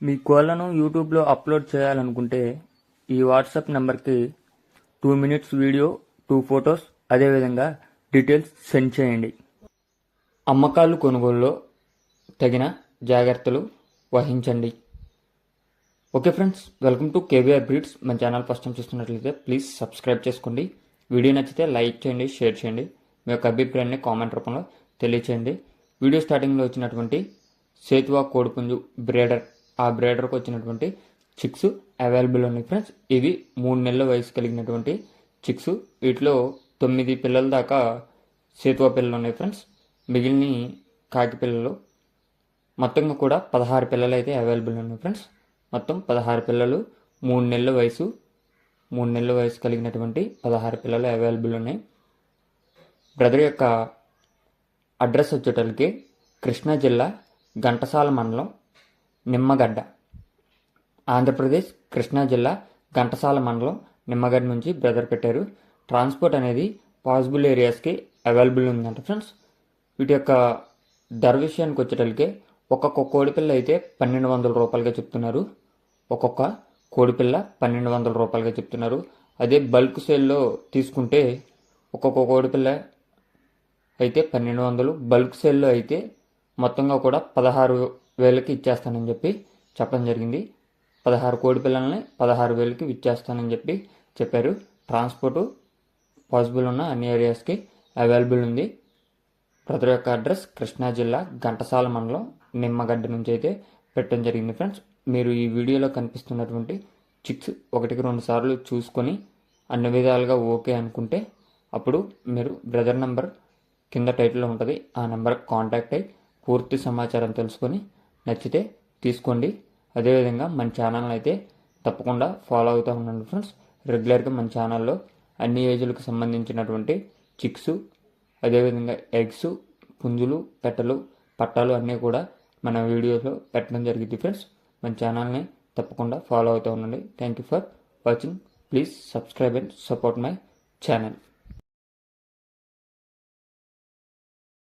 మీ కోళ్లను యూట్యూబ్లో అప్లోడ్ చేయాలనుకుంటే ఈ వాట్సాప్ నెంబర్కి 2 minutes వీడియో, 2 photos, అదేవిధంగా డీటెయిల్స్ సెండ్ చేయండి. అమ్మకాలు కొనుగోలులో తగిన జాగ్రత్తలు వహించండి. Okay friends, welcome to KVR breeds. మన ఛానల్ ఫస్ట్ టైం చూస్తున్నట్లయితే ప్లీజ్ సబ్స్క్రైబ్ చేసుకోండి. వీడియో నచ్చితే లైక్ చేయండి, షేర్ చేయండి. మీ యొక్క అభిప్రాయాన్ని కామెంట్ రూపంలో తెలియచేయండి. వీడియో స్టార్టింగ్లో వచ్చినటువంటి సేతువా కోడిపుంజు బ్రేడర్, ఆ బ్రేడర్కి వచ్చినటువంటి చిక్స్ అవైలబుల్ ఉన్నాయి ఫ్రెండ్స్. ఇవి 3 నెలల వయసు కలిగినటువంటి చిక్స్. వీటిలో 9 పిల్లల దాకా సేతువా పిల్లలు ఉన్నాయి ఫ్రెండ్స్. మిగిలిన కాకి పిల్లలు మొత్తంగా కూడా 16 పిల్లలు అయితే అవైలబుల్ ఉన్నాయి ఫ్రెండ్స్. మొత్తం 16 పిల్లలు, 3 నెలల వయసు కలిగినటువంటి 16 పిల్లలు అవైలబుల్ ఉన్నాయి. బ్రదర్ యొక్క అడ్రస్ వచ్చేటప్పటికి కృష్ణా జిల్లా ఘంటసాల మండలం నిమ్మగడ్డ, ఆంధ్రప్రదేశ్. కృష్ణా జిల్లా ఘంటసాల మండలం నిమ్మగడ్డ నుంచి బ్రదర్ పెట్టారు. ట్రాన్స్పోర్ట్ అనేది పాసిబుల్ ఏరియాస్కి అవైలబుల్ ఉందంట ఫ్రెండ్స్. వీటి యొక్క ధర విషయానికి వచ్చేటప్పటికి ఒక్కొక్క కోడిపిల్ల అయితే 1200 రూపాయలుగా చెప్తున్నారు. ఒక్కొక్క కోడిపిల్ల 1200 రూపాయలుగా చెప్తున్నారు. అదే బల్క్ సేల్లో తీసుకుంటే ఒక్కొక్క కోడిపిల్ల అయితే 1200, బల్క్ సేల్లో అయితే మొత్తంగా కూడా 16,000కి ఇచ్చేస్తానని చెప్పి చెప్పడం జరిగింది. 16 కోడి పిల్లల్ని 16,000కి ఇచ్చేస్తానని చెప్పి చెప్పారు. ట్రాన్స్పోర్టు పాసిబుల్ ఉన్న అన్ని ఏరియాస్కి అవైలబుల్ ఉంది. బ్రదర్ యొక్క అడ్రస్ కృష్ణా జిల్లా ఘంటసాల మండలం నిమ్మగడ్డ నుంచి అయితే పెట్టడం జరిగింది ఫ్రెండ్స్. మీరు ఈ వీడియోలో కనిపిస్తున్నటువంటి చిక్స్ 1కి 2 సార్లు చూసుకొని అన్ని విధాలుగా ఓకే అనుకుంటే అప్పుడు మీరు బ్రదర్ నెంబర్ కింద టైటిల్లో ఉంటుంది, ఆ నెంబర్కి కాంటాక్ట్ అయ్యి పూర్తి సమాచారం తెలుసుకొని నచ్చితే తీసుకోండి. అదేవిధంగా మన ఛానల్ని అయితే తప్పకుండా ఫాలో అవుతూ ఉండండి ఫ్రెండ్స్. రెగ్యులర్గా మన ఛానల్లో అన్ని ఏజ్లకు సంబంధించినటువంటి చిక్స్, అదేవిధంగా ఎగ్స్, పుంజులు, పెట్టలు, పట్టాలు అన్నీ కూడా మన వీడియోలో పెట్టడం జరిగింది ఫ్రెండ్స్. మన ఛానల్ని తప్పకుండా ఫాలో అవుతూ ఉండండి. Thank you for watching. Please subscribe and support my channel.